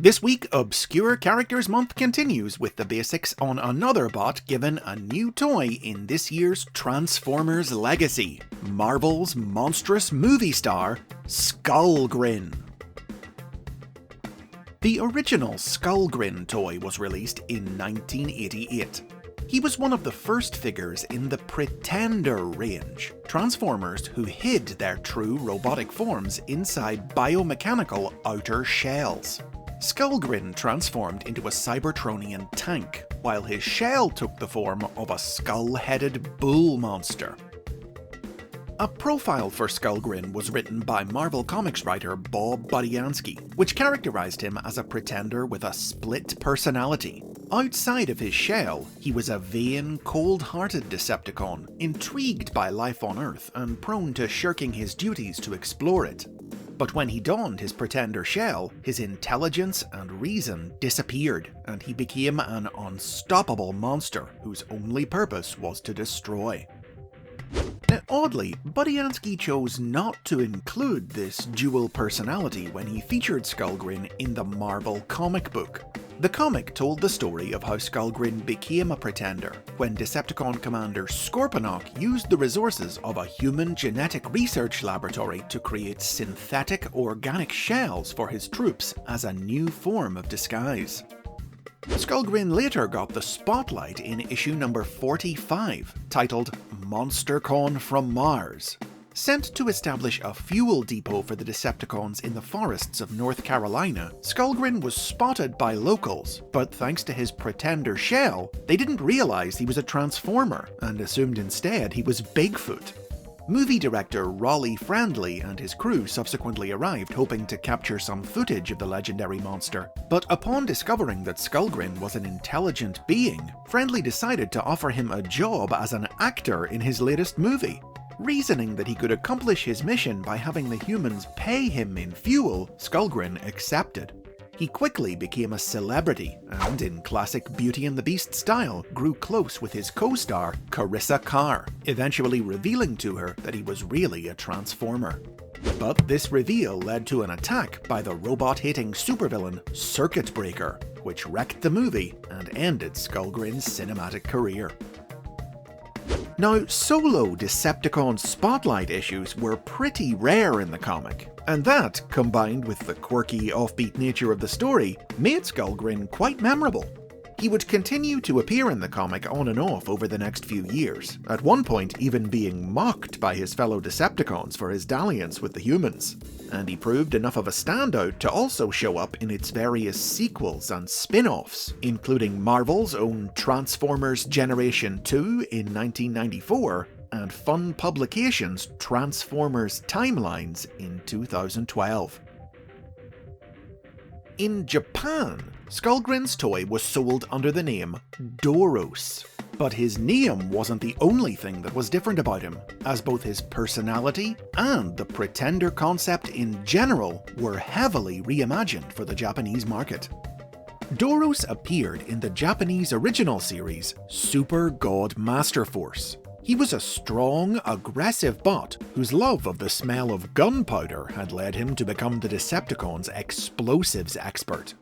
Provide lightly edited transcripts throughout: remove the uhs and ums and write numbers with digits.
This week, Obscure Characters Month continues with the basics on another bot given a new toy in this year's Transformers Legacy, Marvel's monstrous movie star, SKULLGRIN. The original SKULLGRIN toy was released in 1988. He was one of the first figures in the Pretender range, Transformers who hid their true robotic forms inside biomechanical outer shells. SKULLGRIN transformed into a Cybertronian tank, while his shell took the form of a skull-headed bull monster. A profile for SKULLGRIN was written by Marvel Comics writer Bob Budiansky, which characterized him as a pretender with a split personality. Outside of his shell, he was a vain, cold-hearted Decepticon, intrigued by life on Earth and prone to shirking his duties to explore it. But when he donned his pretender shell, his intelligence and reason disappeared, and he became an unstoppable monster whose only purpose was to destroy. Now, oddly, Budiansky chose not to include this dual personality when he featured SKULLGRIN in the Marvel comic book. The comic told the story of how SKULLGRIN became a pretender when Decepticon commander Scorponok used the resources of a human genetic research laboratory to create synthetic organic shells for his troops as a new form of disguise. SKULLGRIN later got the spotlight in issue number 45, titled Monstercorn from Mars. Sent to establish a fuel depot for the Decepticons in the forests of North Carolina, SKULLGRIN was spotted by locals, but thanks to his pretender shell, they didn't realize he was a Transformer and assumed instead he was Bigfoot. Movie director Rollie Friendly and his crew subsequently arrived hoping to capture some footage of the legendary monster, but upon discovering that SKULLGRIN was an intelligent being, Friendly decided to offer him a job as an actor in his latest movie. Reasoning that he could accomplish his mission by having the humans pay him in fuel, SKULLGRIN accepted. He quickly became a celebrity and, in classic Beauty and the Beast style, grew close with his co-star, Carissa Carr, eventually revealing to her that he was really a Transformer. But this reveal led to an attack by the robot-hating supervillain Circuit Breaker, which wrecked the movie and ended SKULLGRIN's cinematic career. Now, solo Decepticon spotlight issues were pretty rare in the comic, and that, combined with the quirky, offbeat nature of the story, made SKULLGRIN quite memorable. He would continue to appear in the comic on and off over the next few years, at one point even being mocked by his fellow Decepticons for his dalliance with the humans. And he proved enough of a standout to also show up in its various sequels and spin-offs, including Marvel's own Transformers Generation 2 in 1994, and Fun Publications' Transformers Timelines in 2012. In Japan, SKULLGRIN's toy was sold under the name Doros. But his name wasn't the only thing that was different about him, as both his personality and the pretender concept in general were heavily reimagined for the Japanese market. Doros appeared in the Japanese original series Super God Master Force. He was a strong, aggressive bot whose love of the smell of gunpowder had led him to become the Decepticons' explosives expert.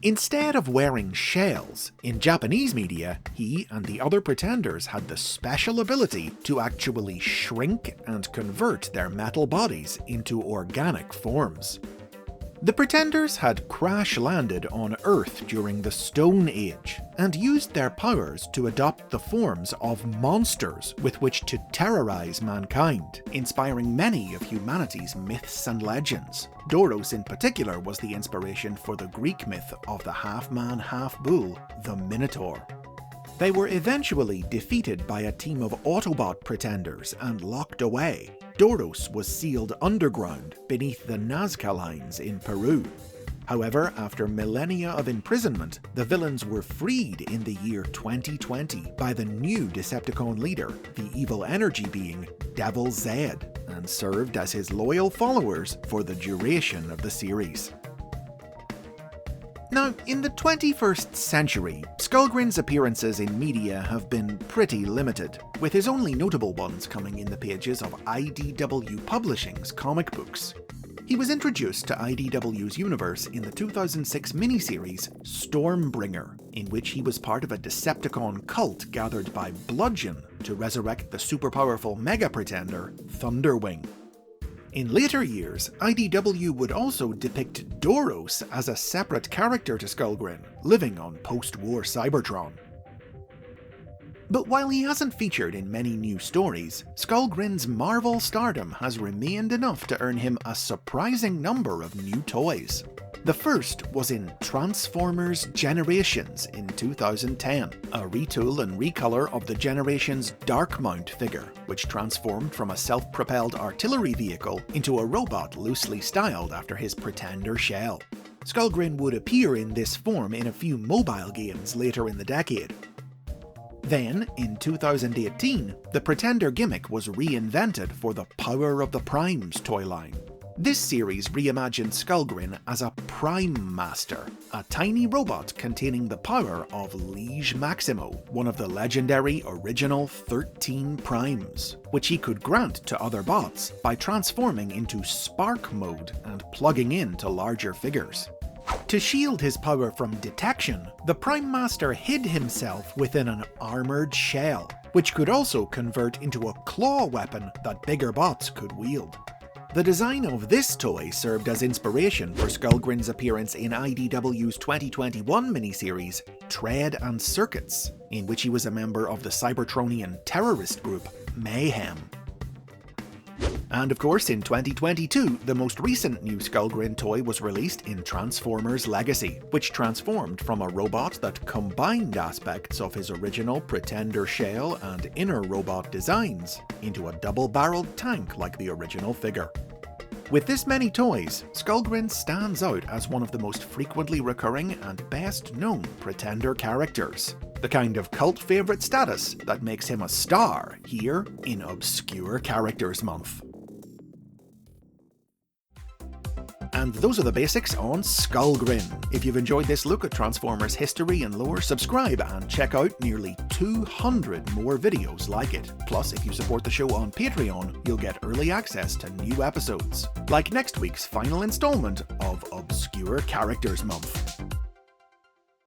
Instead of wearing shells, in Japanese media, he and the other pretenders had the special ability to actually shrink and convert their metal bodies into organic forms. The Pretenders had crash-landed on Earth during the Stone Age, and used their powers to adopt the forms of monsters with which to terrorize mankind, inspiring many of humanity's myths and legends. Doros in particular was the inspiration for the Greek myth of the half-man, half-bull, the Minotaur. They were eventually defeated by a team of Autobot pretenders and locked away. Doros was sealed underground beneath the Nazca lines in Peru. However, after millennia of imprisonment, the villains were freed in the year 2020 by the new Decepticon leader, the evil energy being Devil Zed, and served as his loyal followers for the duration of the series. Now, in the 21st century, SKULLGRIN's appearances in media have been pretty limited, with his only notable ones coming in the pages of IDW Publishing's comic books. He was introduced to IDW's universe in the 2006 miniseries Stormbringer, in which he was part of a Decepticon cult gathered by Bludgeon to resurrect the super-powerful mega-pretender Thunderwing. In later years, IDW would also depict Doros as a separate character to SKULLGRIN, living on post-war Cybertron. But while he hasn't featured in many new stories, SKULLGRIN's Marvel stardom has remained enough to earn him a surprising number of new toys. The first was in Transformers Generations in 2010, a retool and recolor of the Generations Darkmount figure, which transformed from a self-propelled artillery vehicle into a robot loosely styled after his Pretender shell. SKULLGRIN would appear in this form in a few mobile games later in the decade. Then, in 2018, the Pretender gimmick was reinvented for the Power of the Primes toy line. This series reimagined SKULLGRIN as a Prime Master, a tiny robot containing the power of Liege Maximo, one of the legendary original 13 Primes, which he could grant to other bots by transforming into Spark mode and plugging into larger figures. To shield his power from detection, the Prime Master hid himself within an armoured shell, which could also convert into a claw weapon that bigger bots could wield. The design of this toy served as inspiration for SKULLGRIN's appearance in IDW's 2021 miniseries Tread and Circuits, in which he was a member of the Cybertronian terrorist group Mayhem. And of course, in 2022, the most recent new SKULLGRIN toy was released in Transformers Legacy, which transformed from a robot that combined aspects of his original Pretender shell and inner robot designs into a double-barreled tank like the original figure. With this many toys, SKULLGRIN stands out as one of the most frequently recurring and best-known Pretender characters, the kind of cult favourite status that makes him a star here in Obscure Characters Month. And those are the basics on SKULLGRIN. If you've enjoyed this look at Transformers history and lore, subscribe and check out nearly 200 more videos like it. Plus, if you support the show on Patreon, you'll get early access to new episodes, like next week's final installment of Obscure Characters Month.